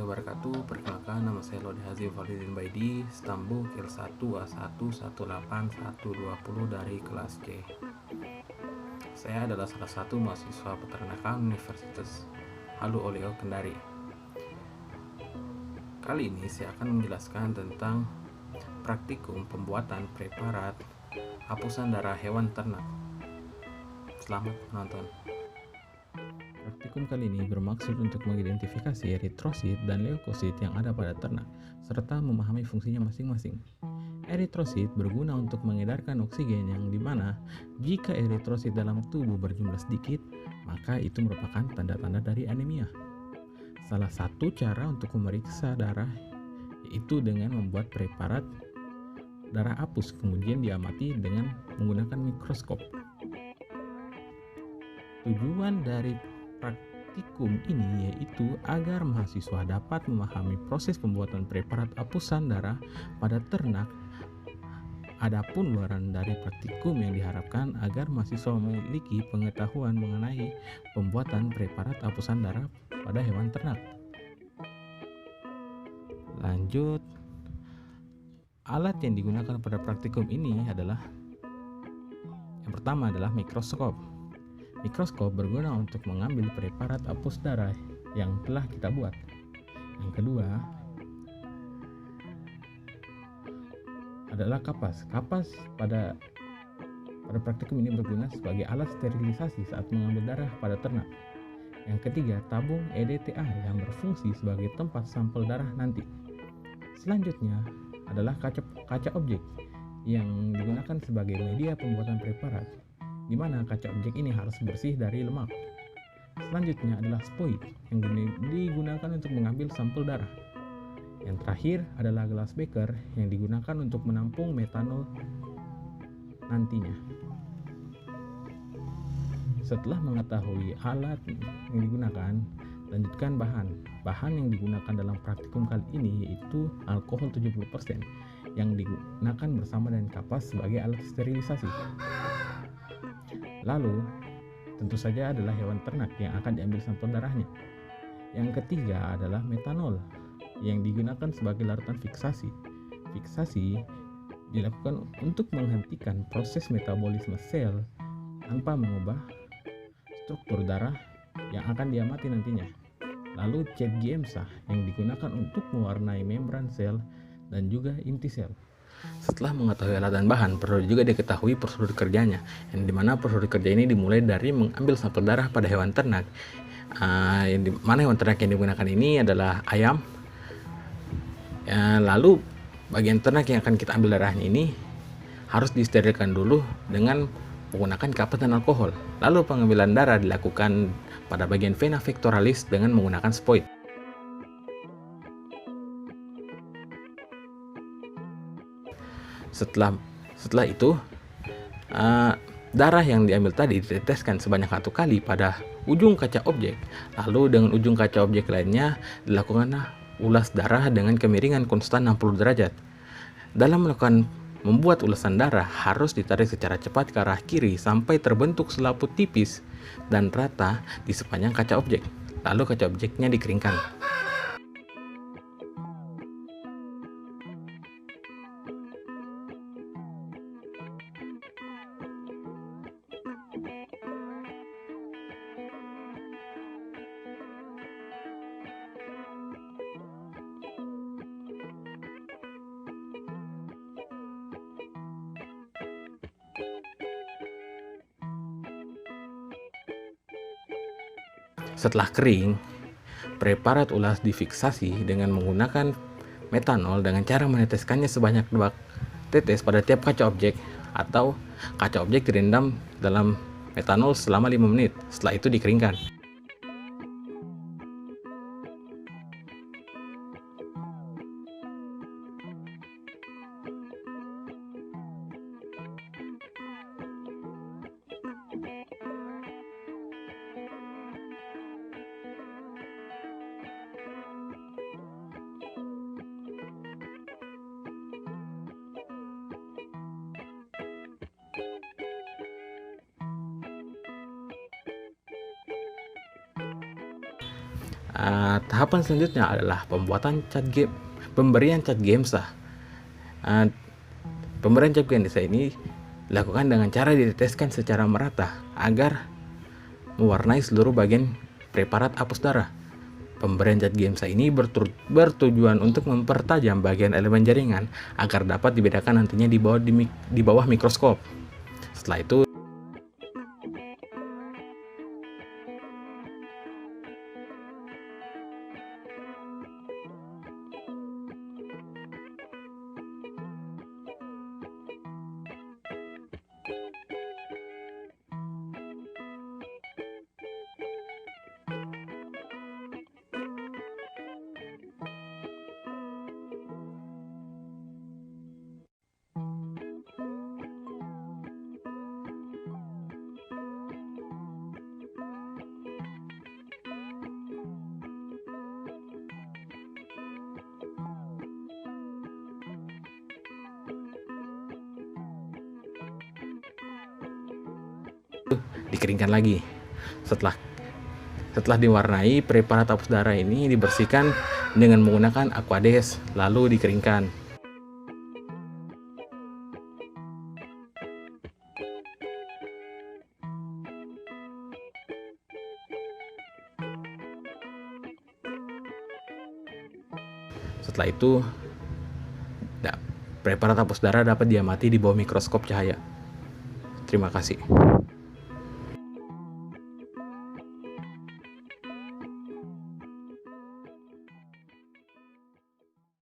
wabarakatuh. Perkenalkan, nama saya Lode Hazim Validin Baidi, Stambuk L1A1181220 dari kelas C. Saya adalah salah satu mahasiswa peternakan Universitas Halu Oleo Kendari. Kali ini saya akan menjelaskan tentang praktikum pembuatan preparat hapusan darah hewan ternak. Selamat menonton. Praktikum kali ini bermaksud untuk mengidentifikasi eritrosit dan leukosit yang ada pada ternak, serta memahami fungsinya masing-masing. Eritrosit berguna untuk mengedarkan oksigen yang dimana jika eritrosit dalam tubuh berjumlah sedikit, maka itu merupakan tanda-tanda dari anemia. Salah satu cara untuk memeriksa darah yaitu dengan membuat preparat darah apus, kemudian diamati dengan menggunakan mikroskop. Tujuan dari praktikum ini yaitu agar mahasiswa dapat memahami proses pembuatan preparat hapusan darah pada ternak. Adapun luaran dari praktikum yang diharapkan agar mahasiswa memiliki pengetahuan mengenai pembuatan preparat hapusan darah pada hewan ternak. Lanjut, alat yang digunakan pada praktikum ini adalah yang pertama adalah mikroskop. Mikroskop berguna untuk mengambil preparat hapus darah yang telah kita buat. Yang kedua adalah kapas. Kapas pada praktikum ini berguna sebagai alat sterilisasi saat mengambil darah pada ternak. Yang ketiga, tabung EDTA yang berfungsi sebagai tempat sampel darah nanti. Selanjutnya adalah kaca objek yang digunakan sebagai media pembuatan preparat, di mana kaca objek ini harus bersih dari lemak. Selanjutnya adalah spoit yang digunakan untuk mengambil sampel darah. Yang terakhir adalah gelas beker yang digunakan untuk menampung metanol nantinya. Setelah mengetahui alat yang digunakan, lanjutkan bahan. Bahan yang digunakan dalam praktikum kali ini yaitu alkohol 70% yang digunakan bersama dengan kapas sebagai alat sterilisasi. Lalu, tentu saja adalah hewan ternak yang akan diambil sampel darahnya. Yang ketiga adalah metanol yang digunakan sebagai larutan fiksasi. Fiksasi dilakukan untuk menghentikan proses metabolisme sel tanpa mengubah struktur darah yang akan diamati nantinya. Lalu cat GMSA yang digunakan untuk mewarnai membran sel dan juga inti sel. Setelah mengetahui alat dan bahan, perlu juga diketahui prosedur kerjanya, yang dimana prosedur kerja ini dimulai dari mengambil sampel darah pada hewan ternak. Yang dimana hewan ternak yang digunakan ini adalah ayam. Lalu bagian ternak yang akan kita ambil darahnya ini harus disterilkan dulu dengan menggunakan kapas dan alkohol. Lalu pengambilan darah dilakukan pada bagian vena pectoralis dengan menggunakan spoit. Setelah itu, darah yang diambil tadi diteteskan sebanyak 1 kali pada ujung kaca objek. Lalu dengan ujung kaca objek lainnya dilakukanlah ulas darah dengan kemiringan konstan 60 derajat. Dalam membuat ulasan darah harus ditarik secara cepat ke arah kiri sampai terbentuk selaput tipis dan rata di sepanjang kaca objek. Lalu kaca objeknya dikeringkan. Setelah kering, preparat ulas difiksasi dengan menggunakan metanol dengan cara meneteskannya sebanyak 2 tetes pada tiap kaca objek, atau kaca objek direndam dalam metanol selama 5 menit. Setelah itu dikeringkan. Tahapan selanjutnya adalah pemberian cat Gemsa. Pemberian cat Gemsa ini dilakukan dengan cara diteteskan secara merata agar mewarnai seluruh bagian preparat hapus darah. Pemberian cat Gemsa ini bertujuan untuk mempertajam bagian elemen jaringan agar dapat dibedakan nantinya di bawah mikroskop. Setelah itu dikeringkan lagi. Setelah diwarnai, preparat hapus darah ini dibersihkan dengan menggunakan Aquades lalu dikeringkan. Setelah itu preparat hapus darah dapat diamati di bawah mikroskop cahaya. Terima kasih.